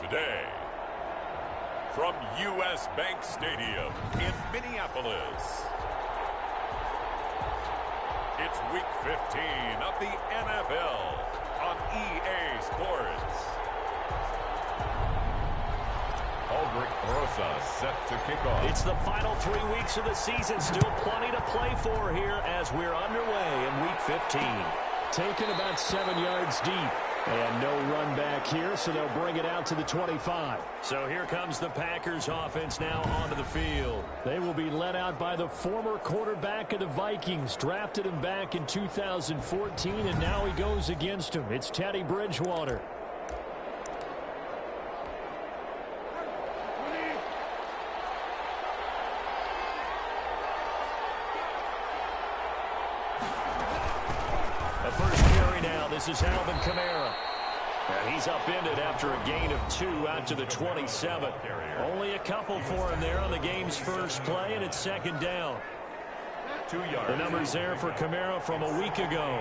Today, from U.S. Bank Stadium in Minneapolis, it's Week 15 of the NFL on EA Sports. Aldrich Rosa set to kick off. It's the final 3 weeks of the season. Still plenty to play for here as we're underway in Week 15. Taken about 7 yards deep. And no run back here, so they'll bring it out to the 25. So here comes the Packers offense now onto the field. They will be led out by the former quarterback of the Vikings. Drafted him back in 2014, and now he goes against him. It's Teddy Bridgewater. The first carry now. This is Alvin Kamara. And he's upended after a gain of 2 out to the 27. Only a couple for him there on the game's first play, and it's second down. 2 yards. The numbers there for Kamara from a week ago.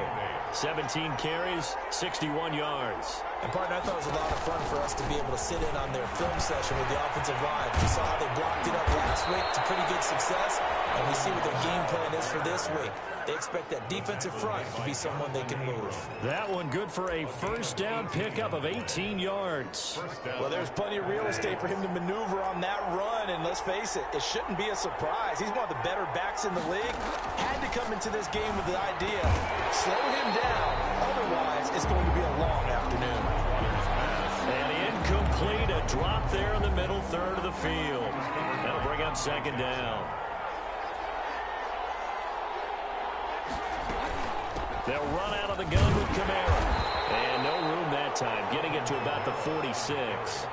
17 carries, 61 yards. And, partner, I thought it was a lot of fun for us to be able to sit in on their film session with the offensive line. We saw how they blocked it up last week to pretty good success, and we see what their game plan is for this week. They expect that defensive front to be someone they can move. That one good for a first down pickup of 18 yards. Well, there's plenty of real estate for him to maneuver on that run, and let's face it, it shouldn't be a surprise. He's one of the better backs in the league. Had to come into this game with the idea, slow him down, otherwise it's going to be a long afternoon. And incomplete, a drop there in the middle third of the field. That'll bring up second down. They'll run out of the gun with Kamara. And no room that time, getting it to about the 46.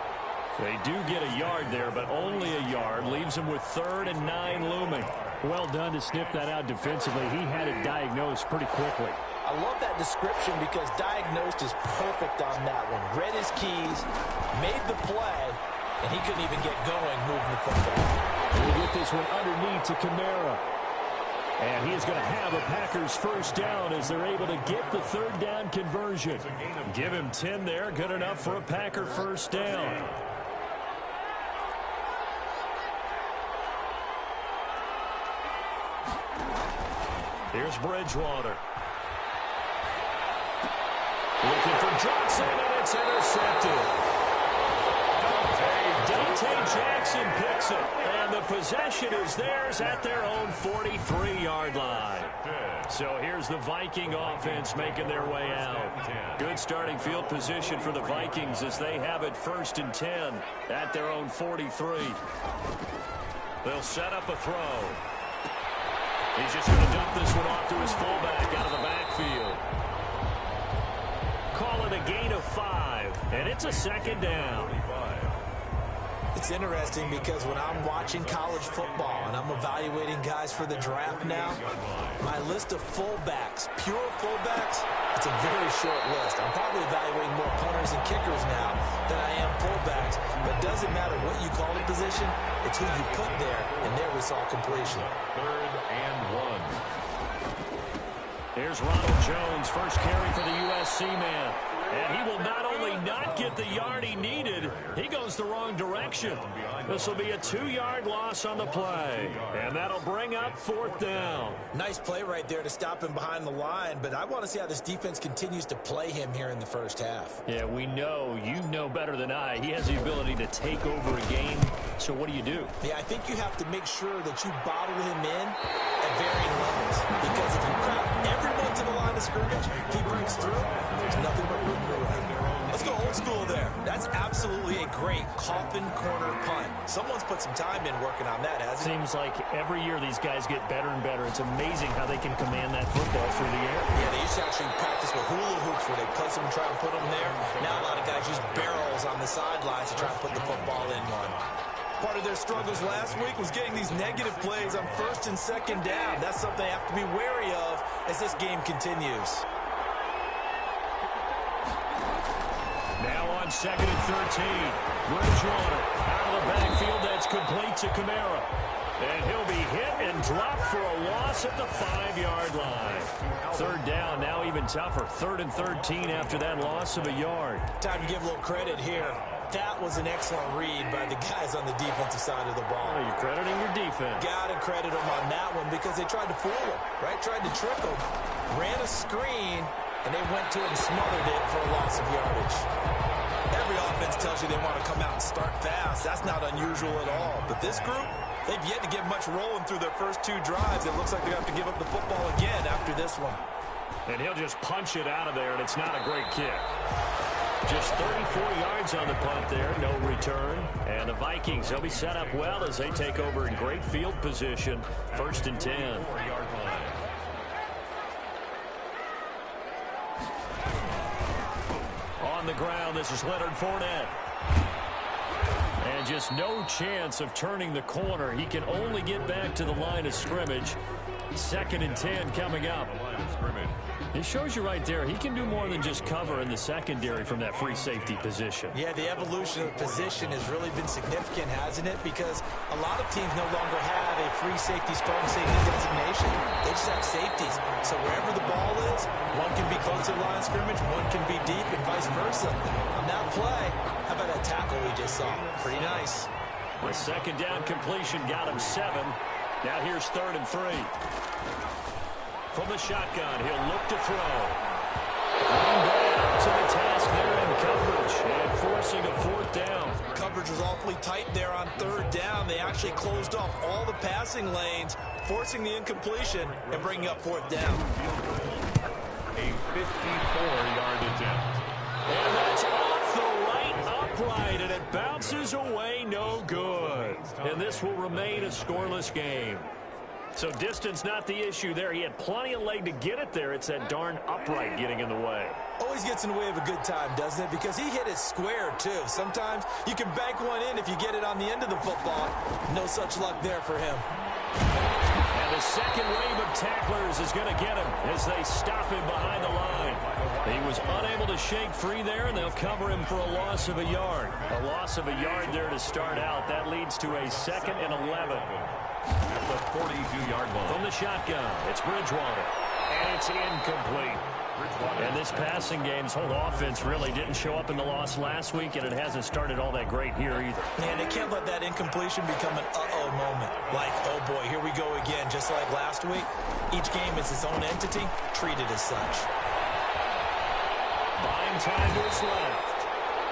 They do get a yard there, but only a yard. Leaves them with 3rd and 9 looming. Well done to sniff that out defensively. He had it diagnosed pretty quickly. I love that description because diagnosed is perfect on that one. Read his keys, made the play, and he couldn't even get going moving the football. We'll get this one underneath to Kamara. And he is going to have a Packers first down as they're able to get the 3rd down conversion. Give him 10 there, good enough for a Packer first down. Here's Bridgewater. Looking for Johnson, and it's intercepted. Dante Jackson picks it, and the possession is theirs at their own 43-yard line. So here's the Viking offense making their way out. Good starting field position for the Vikings as they have it 1st and 10 at their own 43. They'll set up a throw. He's just going to dump this one off to his fullback out of the backfield. Call it a gain of 5, and it's a second down. It's interesting because when I'm watching college football and I'm evaluating guys for the draft now, my list of fullbacks, pure fullbacks, it's a very short list. I'm probably evaluating more punters and kickers now than I am fullbacks, but it doesn't matter what you call the position, it's who you put there, and there we saw completion. 3rd and 1. Here's Ronald Jones, first carry for the USC man. And he will not only not get the yard he needed, he goes the wrong direction. This will be a 2-yard loss on the play. And that'll bring up 4th down. Nice play right there to stop him behind the line, but I want to see how this defense continues to play him here in the first half. Yeah, we know, you know better than I, he has the ability to take over a game. So what do you do? Yeah, I think you have to make sure that you bottle him in at varying levels. Because if you crowd everyone to the line of scrimmage, if he breaks through, there's nothing but room to run. Let's go old school there. That's absolutely a great coffin corner punt. Someone's put some time in working on that, hasn't it? Seems like every year these guys get better and better. It's amazing how they can command that football through the air. Yeah, they used to actually practice with hula hoops where they place them and try and put them there. Now a lot of guys use barrels on the sidelines to try and put the football in one. Part of their struggles last week was getting these negative plays on 1st and 2nd down. That's something they have to be wary of as this game continues. Now on 2nd and 13. Bridgewater out of the backfield. That's complete to Kamara. And he'll be hit and dropped for a loss at the 5-yard line. 3rd down, now even tougher. 3rd and 13 after that loss of a yard. Time to give a little credit here. That was an excellent read by the guys on the defensive side of the ball. Oh, you're crediting your defense. Got to credit them on that one because they tried to fool him, right? Tried to trick him. Ran a screen, and they went to it and smothered it for a loss of yardage. Every offense tells you they want to come out and start fast. That's not unusual at all. But this group, they've yet to get much rolling through their first 2 drives. It looks like they have to give up the football again after this one. And he'll just punch it out of there, and it's not a great kick. Just 34 yards on the punt there, no return. And the Vikings, they'll be set up well as they take over in great field position. 1st and 10. On the ground, this is Leonard Fournette. And just no chance of turning the corner. He can only get back to the line of scrimmage. 2nd and 10 coming up. It shows you right there, he can do more than just cover in the secondary from that free safety position. Yeah, the evolution of the position has really been significant, hasn't it? Because a lot of teams no longer have a free safety, strong safety designation. They just have safeties. So wherever the ball is, one can be close to the line of scrimmage, one can be deep, and vice versa. On that play, how about that tackle we just saw? Pretty nice. The 2nd down completion got him 7. Now here's 3rd and 3. From the shotgun, he'll look to throw. Green Bay up to the task there in coverage and forcing a 4th down. Coverage was awfully tight there on 3rd down. They actually closed off all the passing lanes, forcing the incompletion and bringing up 4th down. A 54-yard attempt. And that's off the right upright, and it bounces away, no good. And this will remain a scoreless game. So distance not the issue there. He had plenty of leg to get it there. It's that darn upright getting in the way. Always gets in the way of a good time, doesn't it? Because he hit it square, too. Sometimes you can bank one in if you get it on the end of the football. No such luck there for him. And the second wave of tacklers is going to get him as they stop him behind the line. He was unable to shake free there, and they'll cover him for a loss of a yard. A loss of a yard there to start out. That leads to a 2nd and 11. At the 42-yard line. From the shotgun, it's Bridgewater. And it's incomplete. And this passing game, this whole offense really didn't show up in the loss last week, and it hasn't started all that great here either. And they can't let that incompletion become an uh-oh moment. Like, oh boy, here we go again, just like last week. Each game is its own entity, treated as such. Buying time to his left.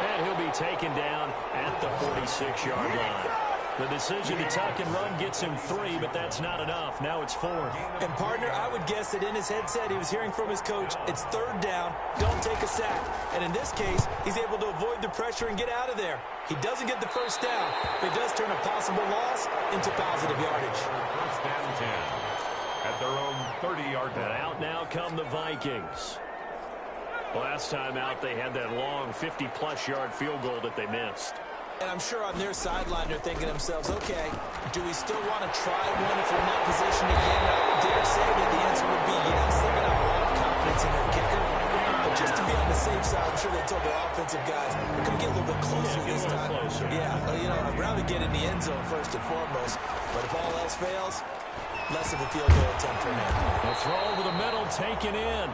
And he'll be taken down at the 46-yard line. The decision to tuck and run gets him 3, but that's not enough. Now it's 4th. And, partner, I would guess that in his headset he was hearing from his coach, it's 3rd down, don't take a sack. And in this case, he's able to avoid the pressure and get out of there. He doesn't get the 1st down, but he does turn a possible loss into positive yardage. 1st and 10 at their own 30-yard line. And out now come the Vikings. Last time out, they had that long 50-plus yard field goal that they missed. And I'm sure on their sideline they're thinking to themselves, okay, do we still want to try one if we're in that position again? I dare say that the answer would be yes. They're going to have a lot of confidence in their kicker. But just to be on the safe side, I'm sure they told their offensive guys, we're going to get a little bit closer this time. Yeah, you know, I'd rather get in the end zone first and foremost. But if all else fails, less of a field goal attempt for him. A throw over the middle, taken in.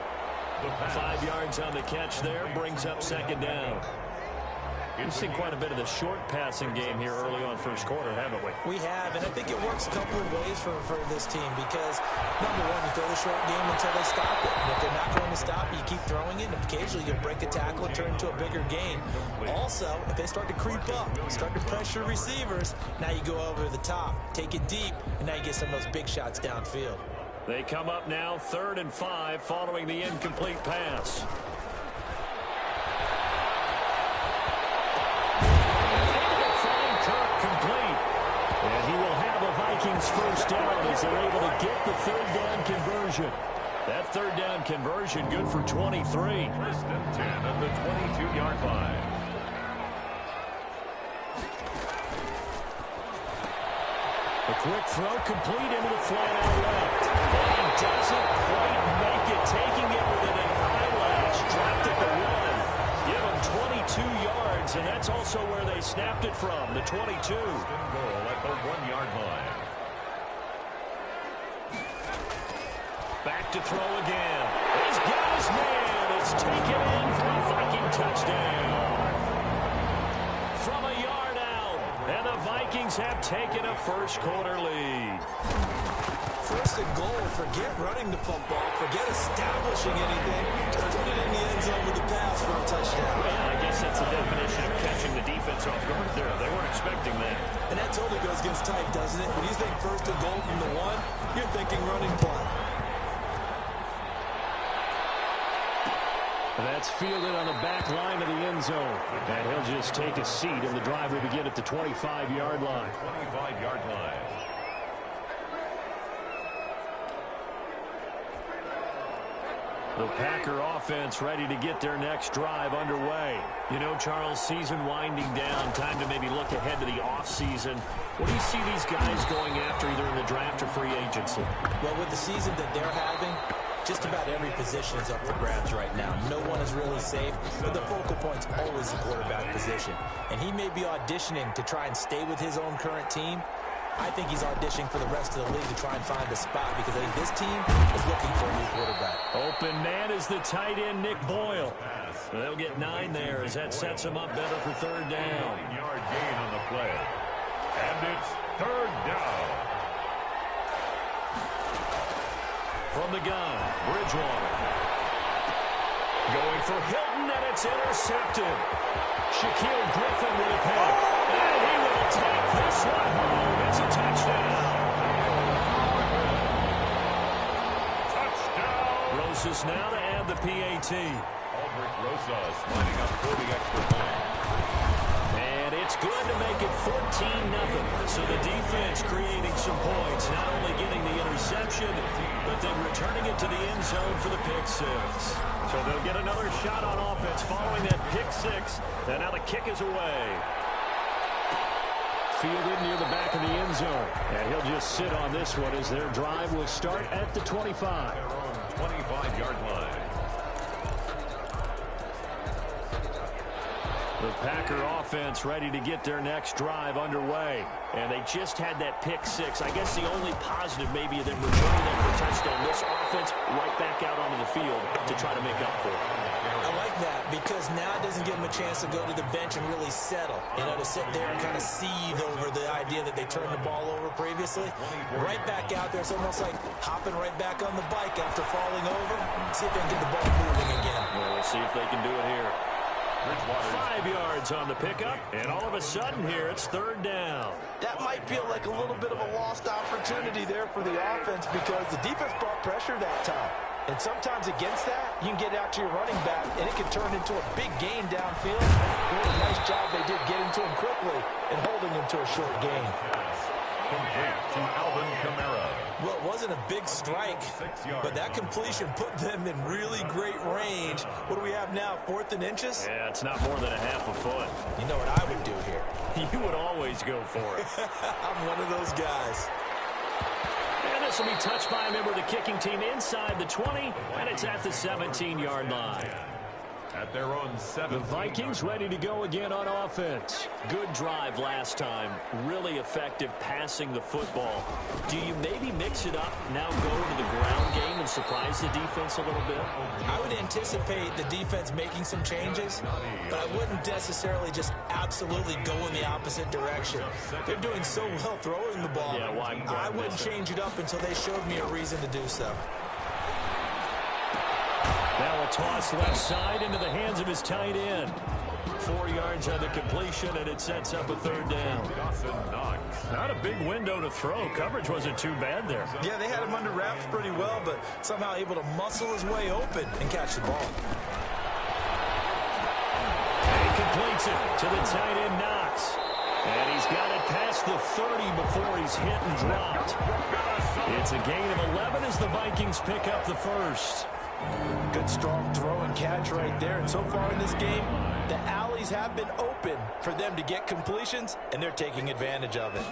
5 yards on the catch there, brings up 2nd down. We've seen quite a bit of the short passing game here early on 1st quarter, haven't we? We have, and I think it works a couple of ways for this team because, number one, you throw the short game until they stop it. And if they're not going to stop it, you keep throwing it, and occasionally you break a tackle and turn into a bigger gain. Also, if they start to creep up, start to pressure receivers, now you go over the top, take it deep, and now you get some of those big shots downfield. They come up now 3rd and 5 following the incomplete pass. And he will have a Vikings 1st down as they're able to get the 3rd down conversion. That 3rd down conversion good for 23. 1st and 10 at the 22-yard line. A quick throw complete into the flat out left. And he doesn't quite make it, taking it within an eyelash. Dropped at the 1. Give him 22 yards, and that's also where they snapped it from, the 22. Goal at the 1-yard line. Back to throw again. He's got his man. It's taken in for a Viking touchdown. the Vikings have taken a first-quarter lead. First and goal, forget running the football, forget establishing anything. Just put it in the end zone with the pass for a touchdown. Well, I guess that's the definition of catching the defense off guard there. They weren't expecting that. And that totally goes against type, doesn't it? When you think first and goal from the one, you're thinking running play. That's fielded on the back line of the end zone. And he'll just take a seat, and the drive will begin at the 25-yard line. 25-yard line. The Packer offense ready to get their next drive underway. You know, Charles, season winding down, time to maybe look ahead to the offseason. What do you see these guys going after either in the draft or free agency? Well, with the season that they're having, just about every position is up for grabs right now. No one is really safe, but the focal point's always the quarterback position. And he may be auditioning to try and stay with his own current team. I think he's auditioning for the rest of the league to try and find a spot because I think this team is looking for a new quarterback. Open man is the tight end, Nick Boyle. They'll get 9 there as that sets him up better for third down. 9-yard gain on the play. And it's third down. From the gun, Bridgewater. Going for Hilton, and it's intercepted. Shaquille Griffin with a pick. And he will take this one home. It's a touchdown. Touchdown. Rosas now to add the PAT. Albert Rosas lining up for the extra point. And it's good to make it 14-0. So the defense creating some points, not only getting the interception, but then returning it to the end zone for the pick six. So they'll get another shot on offense following that pick six. And now the kick is away. Fielded near the back of the end zone. And he'll just sit on this one as their drive will start at the 25. Their own 25-yard line. The Packer offense ready to get their next drive underway. And they just had that pick six. I guess the only positive maybe of them returning that for a touchdown. This offense right back out onto the field to try to make up for it. I like that because now it doesn't give them a chance to go to the bench and really settle. You know, to sit there and kind of seethe over the idea that they turned the ball over previously. Right back out there, it's almost like hopping right back on the bike after falling over. See if they can get the ball moving again. Well, we'll see if they can do it here. 5 yards on the pickup, and all of a sudden here it's third down. That might feel like a little bit of a lost opportunity there for the offense because the defense brought pressure that time. And sometimes against that, you can get out to your running back, and it can turn into a big gain downfield. What a nice job they did getting to him quickly and holding him to a short gain. Complete to Alvin Kamara. Well, it wasn't a big strike, but that completion put them in really great range. What do we have now, 4th and inches? Yeah, it's not more than a half a foot. You know what I would do here? You would always go for it. I'm one of those guys. And this will be touched by a member of the kicking team inside the 20, and it's at the 17-yard line. At their own 7. The Vikings ready to go again on offense. Good drive last time. Really effective passing the football. Do you maybe mix it up, now go to the ground game and surprise the defense a little bit? I would anticipate the defense making some changes, but I wouldn't necessarily just absolutely go in the opposite direction. They're doing so well throwing the ball. Yeah, well, I wouldn't change it up until they showed me a reason to do so. Now a toss left side into the hands of his tight end. 4 yards on the completion, and it sets up a third down. Not a big window to throw. Coverage wasn't too bad there. Yeah, they had him under wraps pretty well, but somehow able to muscle his way open and catch the ball. And he completes it to the tight end, Knox. And he's got it past the 30 before he's hit and dropped. It's a gain of 11 as the Vikings pick up the first. Good strong throw and catch right there. And so far in this game, the alleys have been open for them to get completions, and they're taking advantage of it.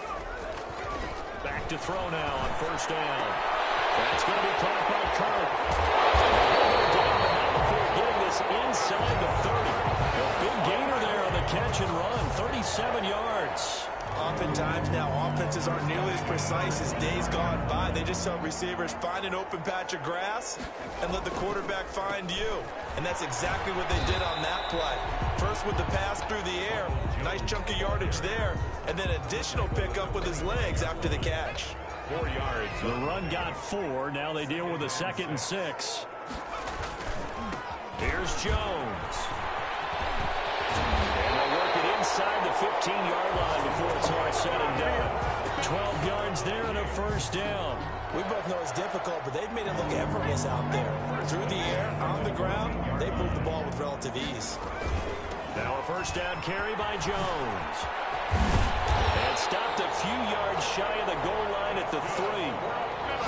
Back to throw now on first down. That's going to be caught by Kirk. Before getting this inside the 30. A big gainer there on the catch and run. 37 yards. Oftentimes now, offenses aren't nearly as precise as days gone by. They just tell receivers, find an open patch of grass and let the quarterback find you. And that's exactly what they did on that play. First with the pass through the air, Nice chunk of yardage there, and then additional pickup with his legs after the catch. 4 yards. The run got 4. Now they deal with a 2nd and 6. Here's Jones. And they'll work it inside the 15-yard line before it's all said and done. 12 yards there and a first down. We both know it's difficult, but they've made it look effortless out there. Through the air, on the ground, they move the ball with relative ease. Now a first down carry by Jones. And stopped a few yards shy of the goal line at the 3.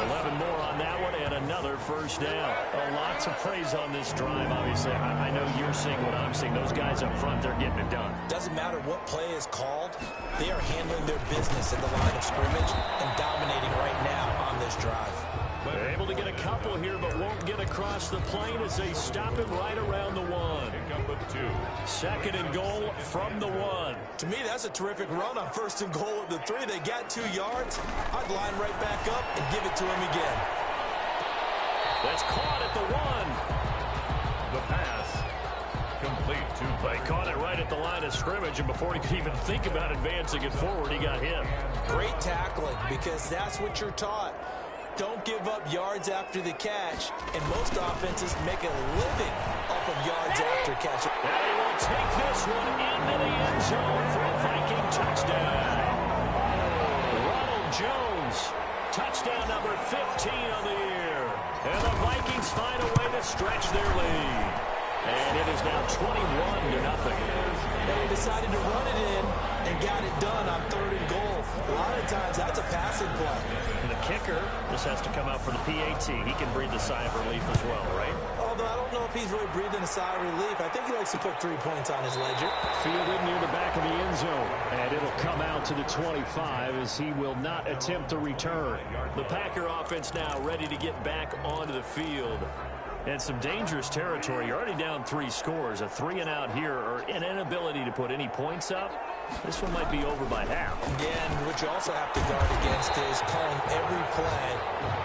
11 more on that one and another first down. Lots of praise on this drive, obviously. I know you're seeing what I'm seeing. Those guys up front, they're getting it done. Doesn't matter what play is called. They are handling their business in the line of scrimmage and dominating right now on this drive. They're able to get a couple here, but won't get across the plane as they stop it right around the 1. Pickup of 2. 2nd and goal from the 1. To me, that's a terrific run on 1st and goal at the 3. They got 2 yards. I'd line right back up and give it to him again. That's caught at the 1. The pass. Complete to They caught it right at the line of scrimmage, and before he could even think about advancing it forward, he got hit. Great tackling, because that's what you're taught. Don't give up yards after the catch, and most offenses make a living off of yards after catch. And he will take this one into the end zone for a Viking touchdown. Ronald Jones, touchdown number 15 on the year. And the Vikings find a way to stretch their lead. And it is now 21-0. They decided to run it in and got it done on 3rd and goal. A lot of times that's a passing play. And the kicker, this has to come out for the PAT. He can breathe a sigh of relief as well, right? Although I don't know if he's really breathing a sigh of relief. I think he likes to put 3 points on his ledger. Fielded near the back of the end zone. And it'll come out to the 25 as he will not attempt to return. The Packer offense now ready to get back onto the field. And some dangerous territory. You're already down 3 scores. A 3-and-out here, or an inability to put any points up. This one might be over by half. Again, what you also have to guard against is calling every play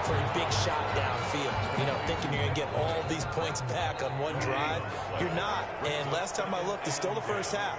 for a big shot downfield. You know, thinking you're going to get all these points back on one drive. You're not. And last time I looked, it's still the first half.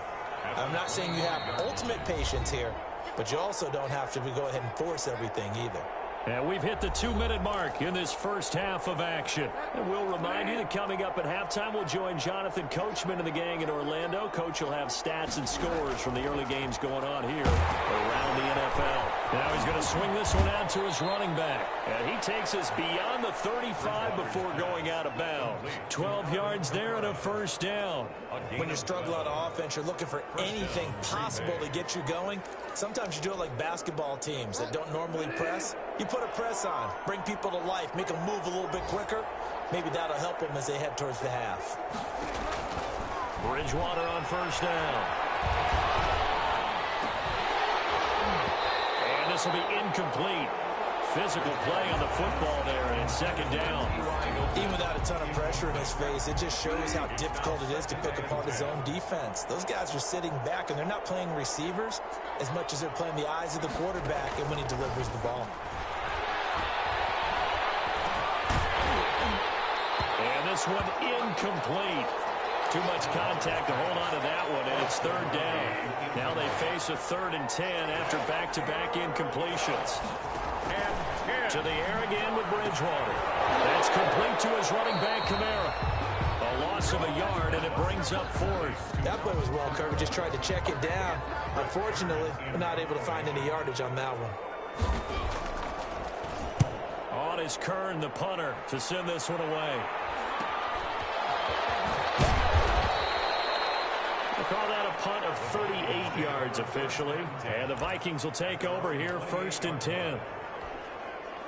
I'm not saying you have ultimate patience here, but you also don't have to go ahead and force everything either. And we've hit the 2-minute mark in this first half of action. And we'll remind you that coming up at halftime, we'll join Jonathan Coachman and the gang in Orlando. Coach will have stats and scores from the early games going on here around the NFL. Now he's going to swing this one out to his running back. And he takes us beyond the 35 before going out of bounds. 12 yards there and a first down. When you're struggling on offense, you're looking for anything possible to get you going. Sometimes you do it like basketball teams that don't normally press. You put a press on, bring people to life, make them move a little bit quicker. Maybe that'll help them as they head towards the half. Bridgewater on first down. And this will be incomplete. Physical play on the football there, and it's 2nd down. Even without a ton of pressure in his face, it just shows how difficult it is to pick apart his own defense. Those guys are sitting back, and they're not playing receivers as much as they're playing the eyes of the quarterback and when he delivers the ball. And this one incomplete. Too much contact to hold on to that one, and it's 3rd down. Now they face a 3rd and 10 after back-to-back incompletions. And to the air again with Bridgewater. That's complete to his running back, Kamara. A loss of a yard, and it brings up 4th. That play was well covered. Just tried to check it down. Unfortunately, we're not able to find any yardage on that one. On is Kern, the punter, to send this one away. We'll call that a punt of 38 yards officially. And the Vikings will take over here 1st and 10.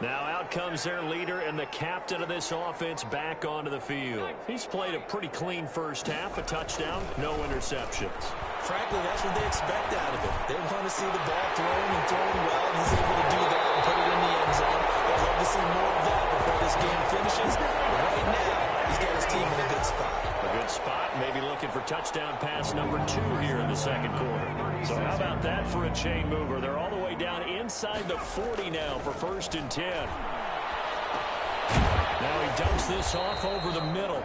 Now out comes their leader and the captain of this offense back onto the field. He's played a pretty clean first half, a touchdown, no interceptions. Frankly, that's what they expect out of it. They want to see the ball thrown and thrown well, and he's able to do that and put it in the end zone. They'd love to see more of that before this game finishes. But right now, he's got his team in a good spot. A good spot, maybe looking for touchdown pass number 2 here in the 2nd quarter. So how about that for a chain mover? They're all the way down inside the 40 now for 1st and 10. Now he dumps this off over the middle.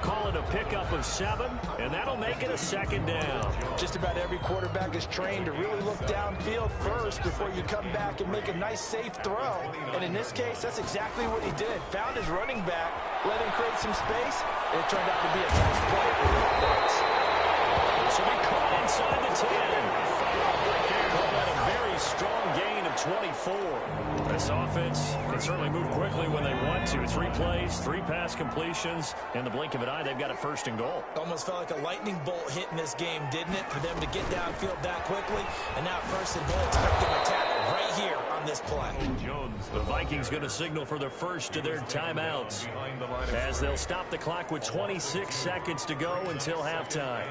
call it a pickup of 7, and that'll make it a 2nd down. Just about every quarterback is trained to really look downfield first before you come back and make a nice, safe throw. And in this case, that's exactly what he did. Found his running back, let him create some space, and it turned out to be a nice play for the offense. This will be caught inside the 10. A very strong gain of 24. This offense can certainly move quickly when they want to. 3 plays, 3 pass completions. In the blink of an eye, they've got a 1st and goal. Almost felt like a lightning bolt hit in this game, didn't it? For them to get downfield that quickly. And now 1st and goal, expect them to attack right here on this play. The Vikings going to signal for the first of their timeouts, as they'll stop the clock with 26 seconds to go until halftime.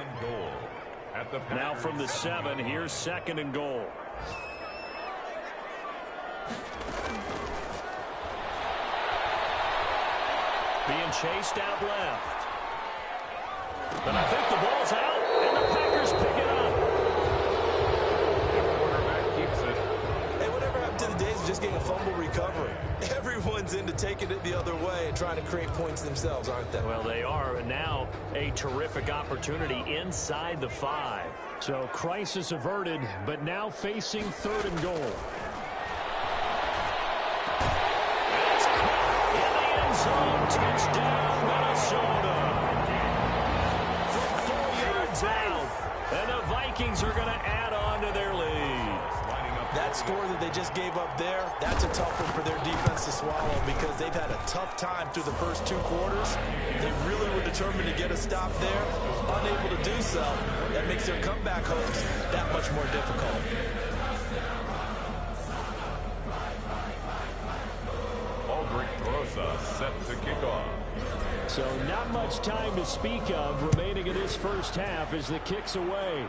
Now from the 7, here's 2nd and goal. Being chased out left. And I think the ball's out, and the Packers pick it up. The quarterback keeps it. Hey, whatever happened to the days of just getting a fumble recovery? Everyone's into taking it the other way and trying to create points themselves, aren't they? Well, they are, and now a terrific opportunity inside the 5. So crisis averted, but now facing 3rd and goal. That's caught in the end zone. Touchdown, Minnesota. From 4 yards out, and the Vikings are going to add on to their lead. That score that they just gave up there, that's a tough one for their defense to swallow because they've had a tough time through the first 2 quarters. They really were determined to get a stop there, unable to do so. That makes their comeback hopes that much more difficult. Aldrich Rosa set to kick off. So not much time to speak of remaining in this first half as the kick's away.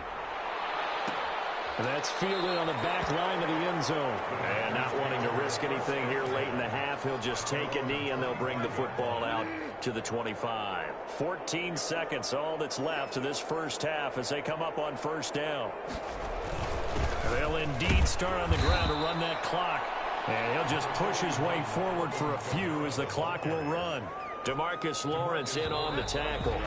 And that's fielded on the back line of the end zone. And not wanting to risk anything here late in the half, he'll just take a knee and they'll bring the football out to the 25. 14 seconds, all that's left to this first half as they come up on 1st down. They'll indeed start on the ground to run that clock. And he'll just push his way forward for a few as the clock will run. DeMarcus Lawrence in on the tackle.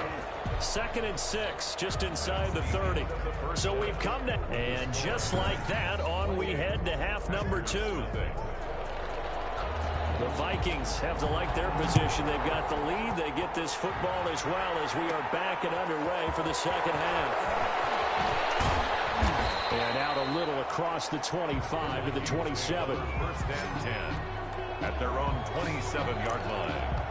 2nd and 6, just inside the 30. So we've come to, and just like that, on we head to half number 2. The Vikings have to like their position. They've got the lead. They get this football as well as we are back and underway for the 2nd half. And out a little across the 25 to the 27. 1st and 10 at their own 27-yard line.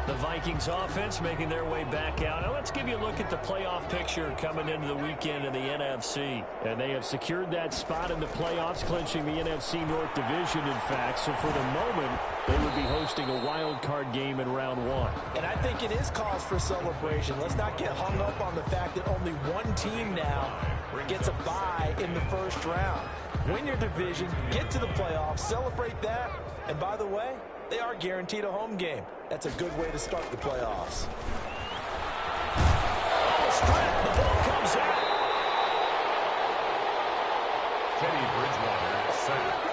The Vikings offense making their way back out. Now let's give you a look at the playoff picture coming into the weekend in the NFC. And they have secured that spot in the playoffs, clinching the NFC North Division, in fact. So for the moment, they would be hosting a wild card game in round 1. And I think it is cause for celebration. Let's not get hung up on the fact that only one team now gets a bye in the first round. Win your division, get to the playoffs, celebrate that. And by the way, they are guaranteed a home game. That's a good way to start the playoffs. Oh, strip. The ball comes out. Teddy Bridgewater sacked.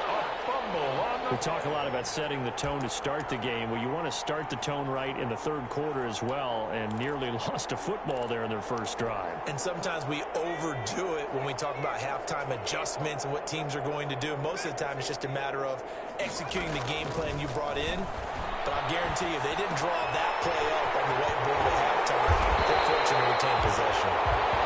A fumble on the... We talk a lot about setting the tone to start the game. Well, you want to start the tone right in the 3rd quarter as well, and nearly lost a football there in their first drive. And sometimes we overdo it when we talk about halftime adjustments and what teams are going to do. Most of the time, it's just a matter of executing the game plan you brought in. But I guarantee you, they didn't draw that play up on the whiteboard at halftime. They're fortunate to retain possession.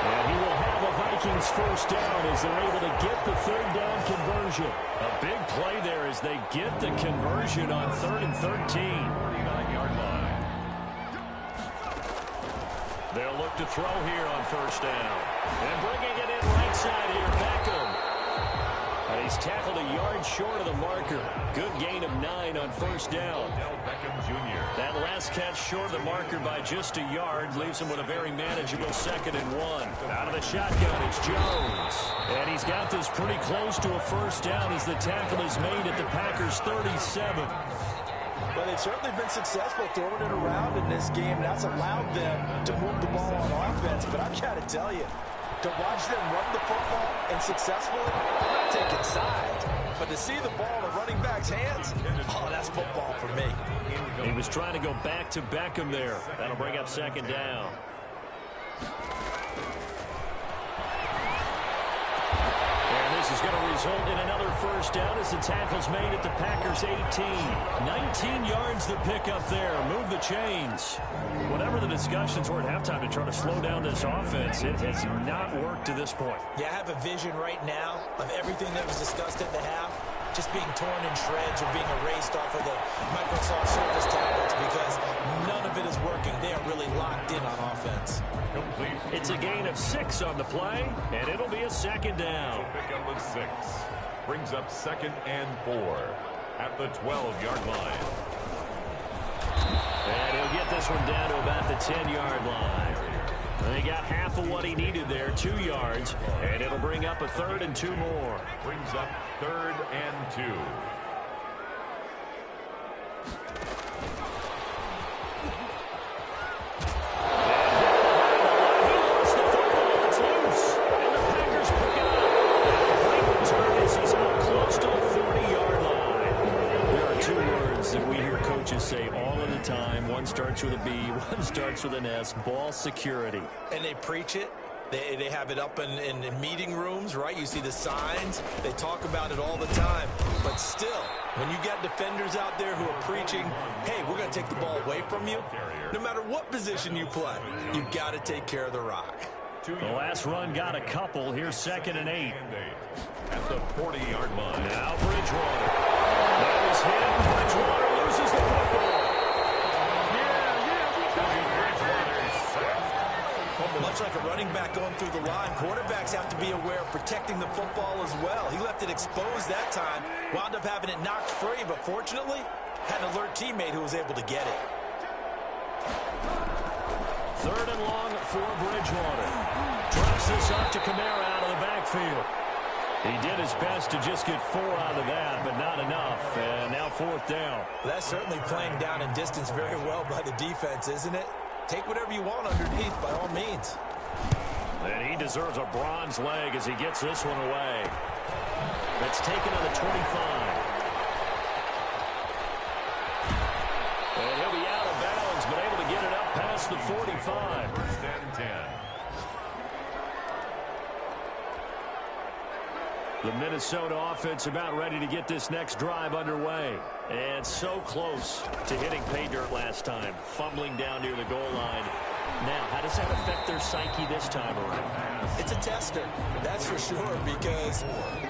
And he will have a Vikings 1st down as they're able to get the 3rd down conversion. A big play there as they get the conversion on 3rd and 13. 49-yard line. They'll look to throw here on 1st down. And bringing it in right side here, Beckham. And he's tackled a yard short of the marker. Good gain of 9 on 1st down. Beckham Jr. That last catch short of the marker by just a yard leaves him with a very manageable 2nd and 1. Out of the shotgun, it's Jones. And he's got this pretty close to a 1st down as the tackle is made at the Packers' 37. Well, they've certainly been successful throwing it around in this game. That's allowed them to move the ball on offense. But I've got to tell you, to watch them run the football and successfully, I'm not taking sides. but to see the ball in a running back's hands, oh, that's football for me. He was trying to go back to Beckham there. That'll bring up second down. This is going to result in another first down as the tackle's made at the Packers' 18. 19 yards the pickup there. Move the chains. Whatever the discussions were at halftime to try to slow down this offense, it has not worked to this point. Yeah, I have a vision right now of everything that was discussed at the half just being torn in shreds or being erased off of the Microsoft Surface tablets because none of it is working. They are really locked in on offense. It's a gain of 6 on the play, and it'll be a second down. Pickup of 6 brings up 2nd and 4 at the 12-yard line. And he'll get this one down to about the 10-yard line. He got half of what he needed there, 2 yards, and it'll bring up a 3rd and 2 more. Brings up 3rd and 2. Say all of the time. One starts with a B, one starts with an S. Ball security. And they preach it. They have it up in meeting rooms, right? You see the signs. They talk about it all the time. But still, when you got defenders out there who are preaching, hey, we're going to take the ball away from you, no matter what position you play, you've got to take care of the rock. The last run got a couple. Here's 2nd and 8. At the 40-yard line. Now Bridgewater. That was hit. Bridgewater loses the football. Much like a running back going through the line, quarterbacks have to be aware of protecting the football as well. He left it exposed that time, wound up having it knocked free, but fortunately, had an alert teammate who was able to get it. 3rd and long for Bridgewater. Drops this off to Kamara out of the backfield. He did his best to just get 4 out of that, but not enough. And now 4th down. That's certainly playing down in distance very well by the defense, isn't it? Take whatever you want underneath, by all means. And he deserves a bronze leg as he gets this one away. That's taken on the 25. And he'll be out of bounds, but able to get it up past the 45. 1st and 10. The Minnesota offense about ready to get this next drive underway. And so close to hitting pay dirt last time. Fumbling down near the goal line. Now, how does that affect their psyche this time around? It's a tester, that's for sure, because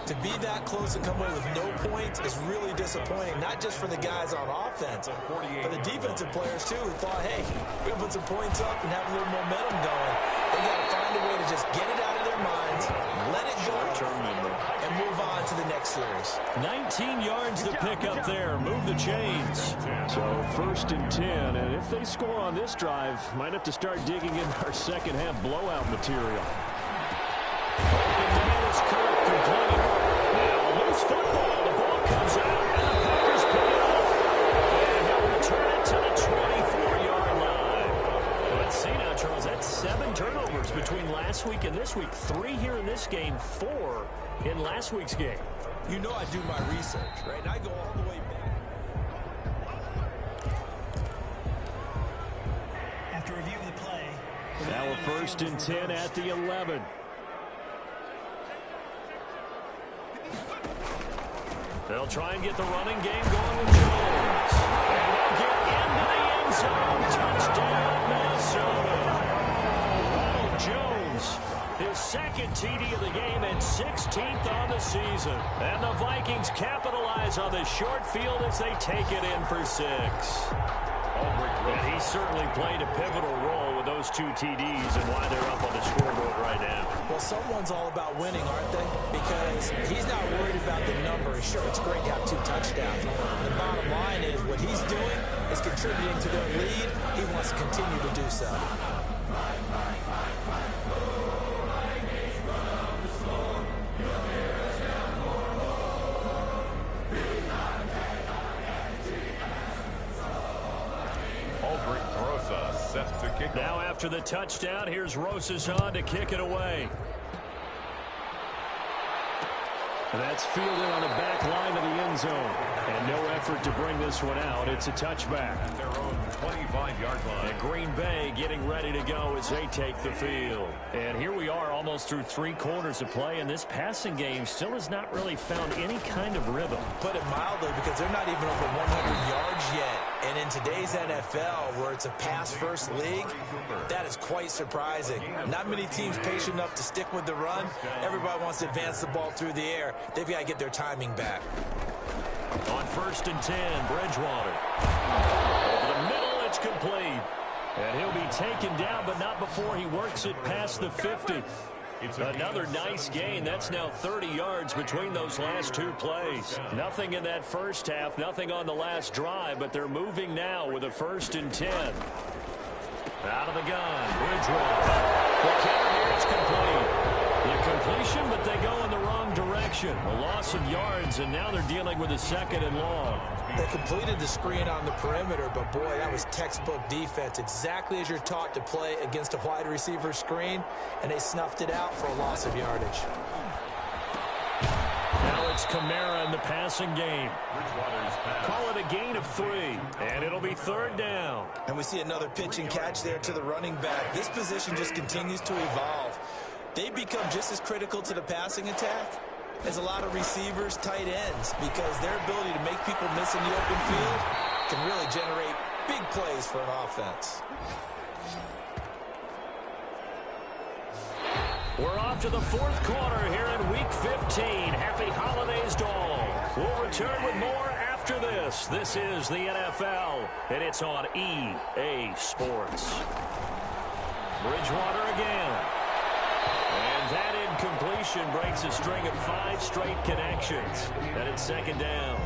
to be that close and come away with no points is really disappointing, not just for the guys on offense, but the defensive players, too, who thought, hey, we're going to put some points up and have a little momentum going. They got to find a way to just get it out of their minds, let it go, and move on to the next series. 19 yards to pick up there. Move the chains. So 1st and 10, and if they score on this drive, might have to start digging in our second half blowout material. Open man is caught complete. Now loose football. The ball comes out, and the Packers pick it up. And he'll return it to the 24-yard line. Let's see now, Charles. That's 7 turnovers between last week and this week. 3 here in this game, 4 in last week's game. You know I do my research, right? And I go all the way back. After review of the play. Now a 1st and 10 at the 11. They'll try and get the running game going with Jones. And they'll get into the end zone. Touchdown, Minnesota. Ronald Jones, his 2nd TD of the game and 16th on the season. And the Vikings capitalize on this short field as they take it in for 6. And he certainly played a pivotal role with those 2 TDs and why they're up on the scoreboard right now. Well, someone's all about winning, aren't they? Because he's not worried about the numbers. Sure, it's great to have 2 touchdowns. The bottom line is what he's doing is contributing to their lead. He wants to continue to do so. Now after the touchdown, here's Rosas on to kick it away. And that's fielded on the back line of the end zone. And no effort to bring this one out. It's a touchback. At their own 25-yard line. And Green Bay getting ready to go as they take the field. And here we are almost through 3 quarters of play, and this passing game still has not really found any kind of rhythm. Put it mildly, because they're not even over 100 yards yet. And in today's NFL, where it's a pass-first league, that is quite surprising. Not many teams patient enough to stick with the run. Everybody wants to advance the ball through the air. They've got to get their timing back. On 1st and 10, Bridgewater. Over the middle, it's complete. And he'll be taken down, but not before he works it past the 50. Another nice gain. That's now 30 yards between those last 2 plays. Nothing in that first half, nothing on the last drive, but they're moving now with a 1st and 10. Out of the gun, Bridgewater. The counter here is complete. The completion, but they go in the wrong direction. A loss of yards, and now they're dealing with a 2nd and long. They completed the screen on the perimeter, but boy, that was textbook defense. Exactly as you're taught to play against a wide receiver screen, and they snuffed it out for a loss of yardage. Now it's Kamara in the passing game. Call it a gain of 3, and it'll be 3rd down. And we see another pitch and catch there to the running back. This position just continues to evolve. They become just as critical to the passing attack as a lot of receivers, tight ends, because their ability to make people miss in the open field can really generate big plays for an offense. We're off to the 4th quarter here in Week 15. Happy holidays to all. We'll return with more after this. This is the NFL, and it's on EA Sports. Bridgewater again. And that incompletion breaks a string of 5 straight connections. And it's 2nd down.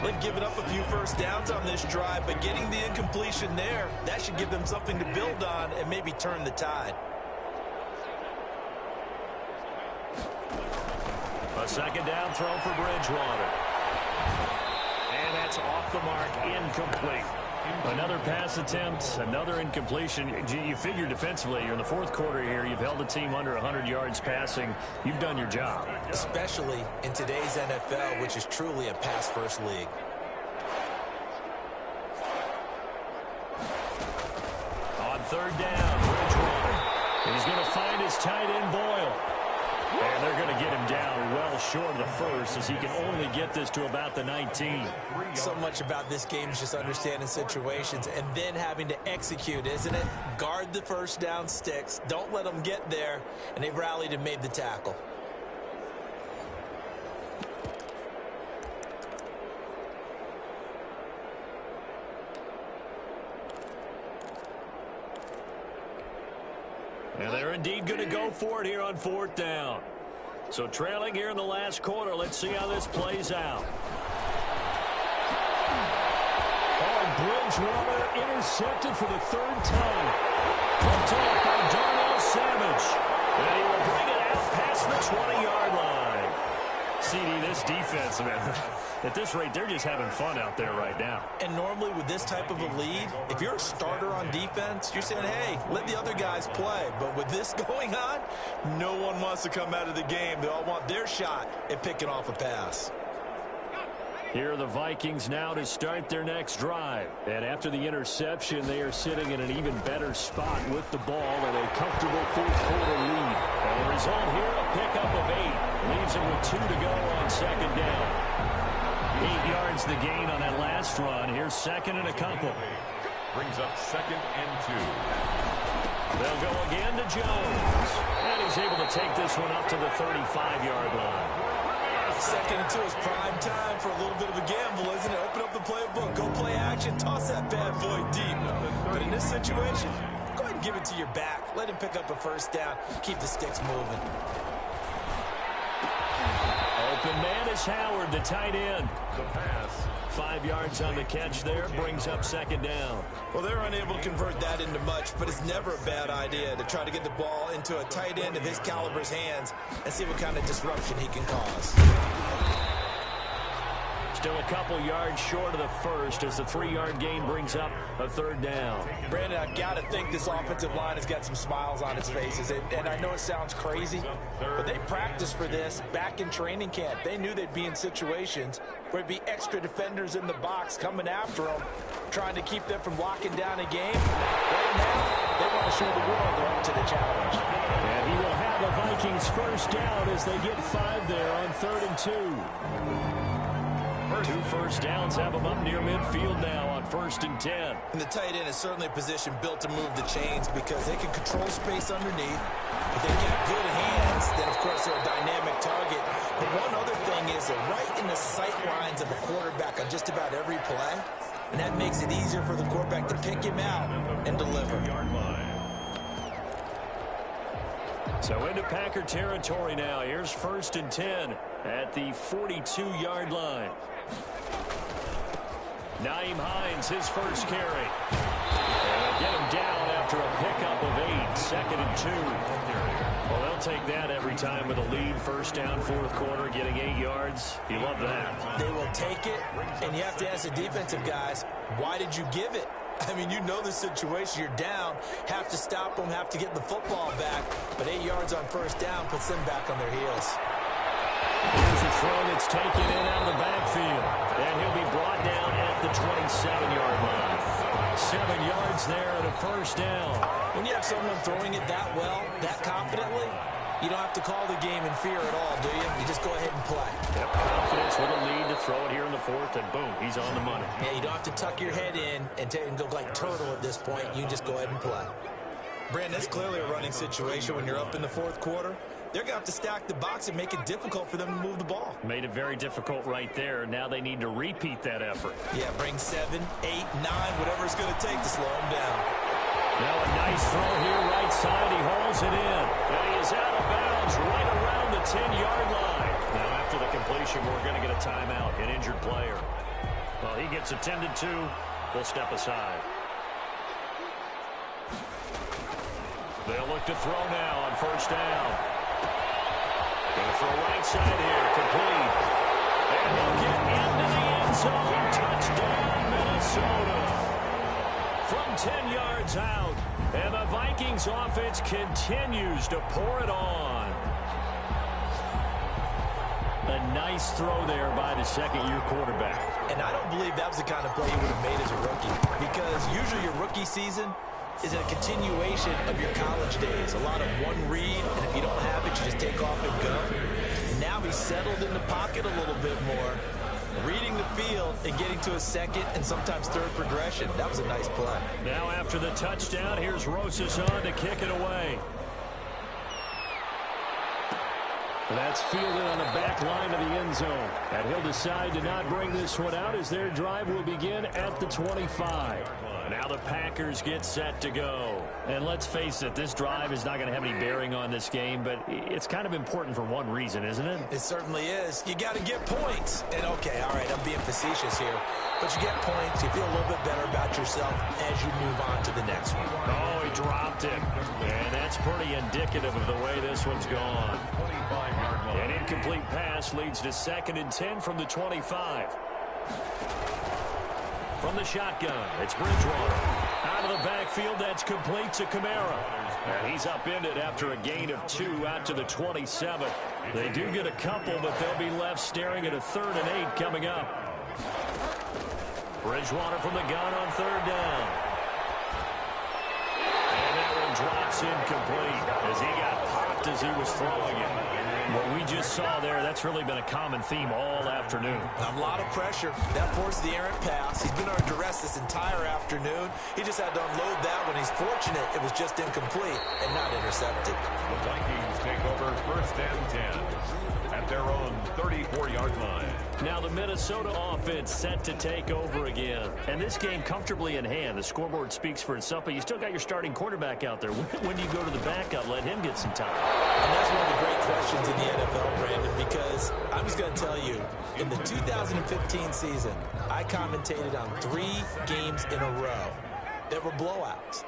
They've given up a few first downs on this drive, but getting the incompletion there, that should give them something to build on and maybe turn the tide. A 2nd down throw for Bridgewater. And that's off the mark, incomplete. Another pass attempt, another incompletion. You figure defensively, you're in the 4th quarter here. You've held the team under 100 yards passing. You've done your job. Especially in today's NFL, which is truly a pass-first league. On 3rd down, Bridgewater. He's going to find his tight end, Boyle. And they're going to get him down well short of the 1st, as he can only get this to about the 19. So much about this game is just understanding situations and then having to execute, isn't it? Guard the first down sticks. Don't let them get there. And they rallied and made the tackle. And they're indeed going to go for it here on 4th down. So trailing here in the last quarter, let's see how this plays out. Oh, Bridgewater intercepted for the 3rd time. Picked off by Darnell Savage. And he will bring it out past the 20-yard line. CD, this defense, man, at this rate, they're just having fun out there right now. And normally with this type of a lead, if you're a starter on defense, you're saying, hey, let the other guys play. But with this going on, no one wants to come out of the game. They all want their shot at picking off a pass. Here are the Vikings now to start their next drive. And after the interception, they are sitting in an even better spot with the ball and a comfortable 4th quarter lead. And the result here, a pickup of 8. Leaves them with 2 to go on 2nd down. 8 yards the gain on that last run. Here's 2nd and a couple. Brings up 2nd and 2. They'll go again to Jones. And he's able to take this one up to the 35-yard line. 2nd and 2 is prime time for a little bit of a gamble, isn't it? Open up the playbook, go play action, toss that bad boy deep. But in this situation, go ahead and give it to your back. Let him pick up a 1st down. Keep the sticks moving. Open man is Howard, the tight end. The pass. 5 yards on the catch there, brings up 2nd down. Well, they're unable to convert that into much, but it's never a bad idea to try to get the ball into a tight end of his caliber's hands and see what kind of disruption he can cause. Still a couple yards short of the first as the 3-yard gain brings up a third down. Brandon, I've got to think this offensive line has got some smiles on its faces. And I know it sounds crazy, but they practiced for this back in training camp. They knew they'd be in situations where there'd be extra defenders in the box coming after them, trying to keep them from locking down a game. Right now, they want to show the world they're up to the challenge. And he will have the Vikings first down as they get 5 there on 3rd and 2. 2 first downs have them up near midfield now on 1st and 10. And the tight end is certainly a position built to move the chains because they can control space underneath. If they've got good hands, then of course they're a dynamic target. But one other thing is they're right in the sight lines of a quarterback on just about every play. And that makes it easier for the quarterback to pick him out and deliver. So into Packer territory now. Here's 1st and 10 at the 42-yard line. Nyheim Hines, his first carry. And get him down after a pickup of 8, 2nd and 2. Well, they'll take that every time with a lead. First down, 4th quarter, getting 8 yards. You love that. They will take it, and you have to ask the defensive guys, why did you give it? I mean, you know the situation. You're down, have to stop them, have to get the football back. But 8 yards on first down puts them back on their heels. Here's a throw that's taken in out of the backfield. And he'll be brought down at the 27-yard line. 7 yards there and a first down. When you have someone throwing it that well, that confidently, you don't have to call the game in fear at all, do you? You just go ahead and play. Yep, confidence with a lead to throw it here in the 4th, and boom, he's on the money. Yeah, you don't have to tuck your head in and go like turtle at this point. You just go ahead and play. Brandon, it's clearly a running situation when you're up in the 4th quarter. They're going to have to stack the box and make it difficult for them to move the ball. Made it very difficult right there. Now they need to repeat that effort. Yeah, bring 7, 8, 9, whatever it's going to take to slow them down. Now a nice throw here right side. He hauls it in. And he is out of bounds right around the 10-yard line. Now after the completion, we're going to get a timeout, an injured player. Well, he gets attended to. We'll step aside. They'll look to throw now on first down. Going to throw right side here, complete. And he'll get into the end zone. Touchdown, Minnesota. From 10 yards out. And the Vikings offense continues to pour it on. A nice throw there by the second-year quarterback. And I don't believe that was the kind of play he would have made as a rookie. Because usually your rookie season is a continuation of your college days. A lot of one read, and if you don't have it, you just take off and go. Now he's settled in the pocket a little bit more, reading the field and getting to a second and sometimes third progression. That was a nice play. Now after the touchdown, here's Rosas on to kick it away. That's fielded on the back line of the end zone. And he'll decide to not bring this one out as their drive will begin at the 25. Now the Packers get set to go. And let's face it, this drive is not going to have any bearing on this game, but it's kind of important for one reason, isn't it? It certainly is. You got to get points. And okay, all right, I'm being facetious here. But you get points, you feel a little bit better about yourself as you move on to the next one. Oh, he dropped it. And that's pretty indicative of the way this one's gone. An incomplete pass leads to 2nd and 10 from the 25. From the shotgun, it's Bridgewater. Out of the backfield, that's complete to Kamara. And he's upended after a gain of 2 out to the 27. They do get a couple, but they'll be left staring at a 3rd and 8 coming up. Bridgewater from the gun on 3rd down. And that one drops incomplete as he got popped as he was throwing it. What we just saw there, that's really been a common theme all afternoon. A lot of pressure. That forced the errant pass. He's been under duress this entire afternoon. He just had to unload that when he's fortunate it was just incomplete and not intercepted. The Vikings take over 1st and 10 at their own 34-yard line. Now the Minnesota offense set to take over again. And this game comfortably in hand. The scoreboard speaks for itself, but you still got your starting quarterback out there. When do you go to the backup? Let him get some time. And that's one of the great questions in the NFL, Brandon, because I'm just going to tell you, in the 2015 season, I commentated on 3 games in a row that were blowouts.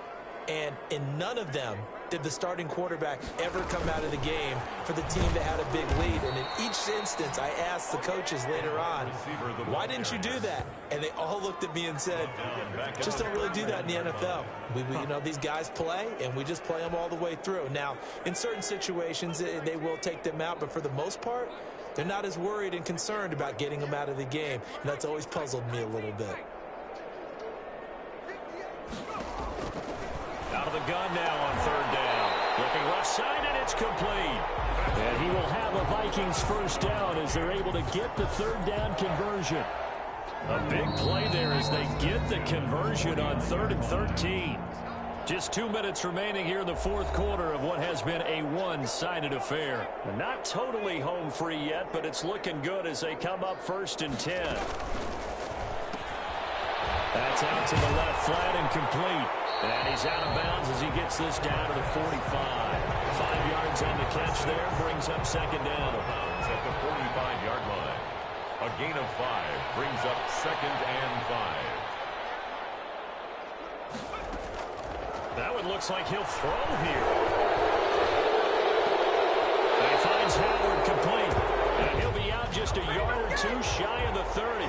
And in none of them did the starting quarterback ever come out of the game for the team that had a big lead? And in each instance, I asked the coaches later on, why didn't you do that? And they all looked at me and said, just don't really do that in the NFL. You know, these guys play, and we just play them all the way through. Now, in certain situations, they will take them out, but for the most part, they're not as worried and concerned about getting them out of the game. And that's always puzzled me a little bit. Out of the gun now on third down. Looking left side, and it's complete. And he will have a Vikings first down as they're able to get the third down conversion. A big play there as they get the conversion on 3rd and 13. Just 2 minutes remaining here in the fourth quarter of what has been a one-sided affair. Not totally home free yet, but it's looking good as they come up 1st and 10. That's out to the left flat and complete. And he's out of bounds as he gets this down to the 45. 5 yards on the catch there, brings up second down. Bounds at the 45-yard line. A gain of 5 brings up 2nd and 5. That one looks like he'll throw here. And he finds Howard complete. And he'll be out just a yard or two shy of the 30.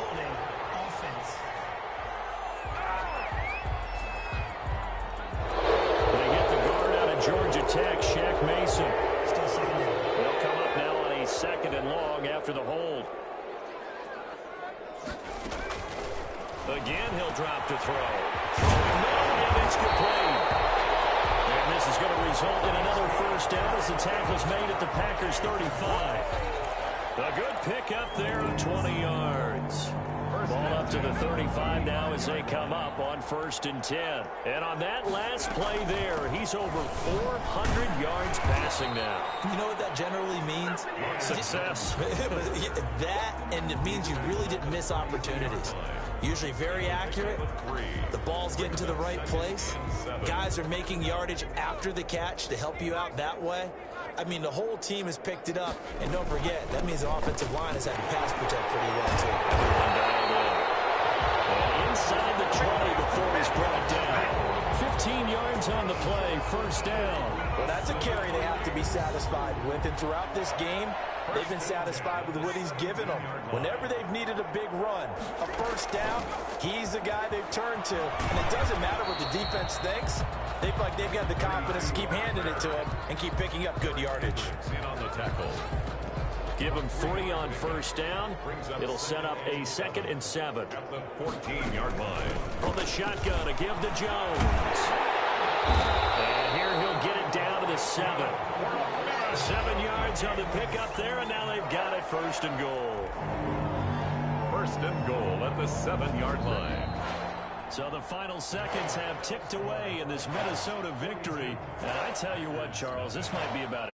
Georgia Tech, Shaq Mason. Still second down. They'll come up now on a 2nd and long after the hold. Again, he'll drop to throw. Throwing middle, and it's complete. And this is going to result in another first down as the tackle's made at the Packers' 35. A good pickup there of 20 yards. Ball up to the 35 now as they come up on 1st and 10. And on that last play there, he's over 400 yards passing now. You know what that generally means? Success. That, and it means you really didn't miss opportunities. Usually very accurate. The ball's getting to the right place. Guys are making yardage after the catch to help you out that way. I mean, the whole team has picked it up. And don't forget, that means the offensive line has had to pass protect pretty well, too. And inside the 20 before he's brought down. 15 yards on the play, first down. Well, that's a carry they have to be satisfied with. And throughout this game, they've been satisfied with what he's given them. Whenever they've needed a big run, a first down, he's the guy they've turned to. And it doesn't matter what the defense thinks. They've got the confidence to keep handing it to him and keep picking up good yardage. In on the tackle. Give him 3 on first down. It'll set up a 2nd and 7. At the 14-yard line. From the shotgun, a give to Jones. And here he'll get it down to the 7. 7 yards on the pickup there, and now they've got it 1st and goal. 1st and goal at the 7-yard line. So the final seconds have ticked away in this Minnesota victory. And I tell you what, Charles, this might be about